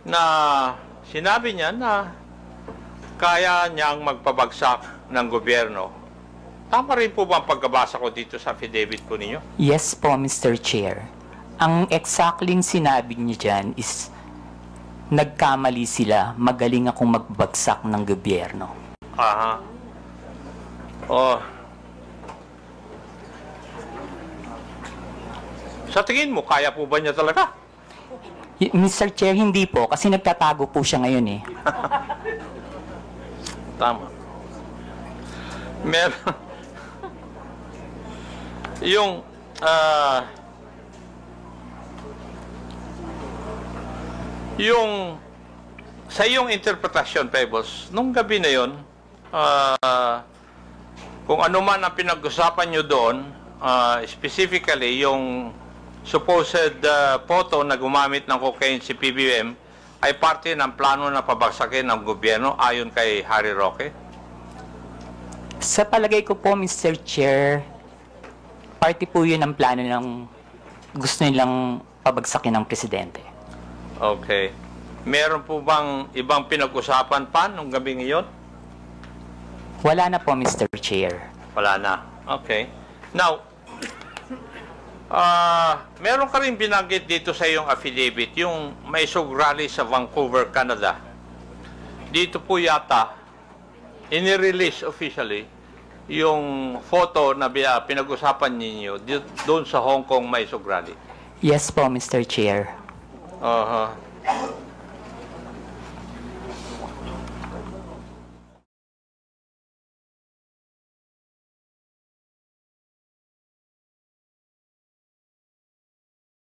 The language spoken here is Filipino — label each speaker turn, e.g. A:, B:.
A: na sinabi niya na kaya niyang magpabagsak ng gobyerno. Tama rin po ba ang pagkabasa ko dito sa affidavit po ninyo?
B: Yes po, Mr. Chair. Ang exactly sinabi niya dyan is nagkamali sila, magaling akong magbagsak ng gobyerno.
A: Aha. Oh. Sa tingin mo, kaya po ba niya talaga?
B: Mr. Chair, hindi po, kasi nagtatago po siya ngayon eh.
A: Tama. Meron. Yung, sa iyong interpretasyon, Pebbles, nung gabi na yon, kung ano man ang pinag-usapan nyo doon, specifically yung supposed photo na gumamit ng cocaine si PBBM ay parte ng plano na pabagsakin ng gobyerno ayon kay Harry Roque?
B: Sa palagay ko po, Mr. Chair, parte po yun ang plano ng gusto nilang pabagsakin ng presidente.
A: Okay. Meron po bang ibang pinag-usapan pa nung gabi ngayon?
B: Wala na po, Mr. Chair.
A: Wala na. Okay. Now, meron ka rin binanggit dito sa iyong affidavit, yung may rally sa Vancouver, Canada. Dito po yata, inirelease officially, yung photo na pinag-usapan ninyo doon sa Hong Kong may rally.
B: Yes po, Mr. Chair.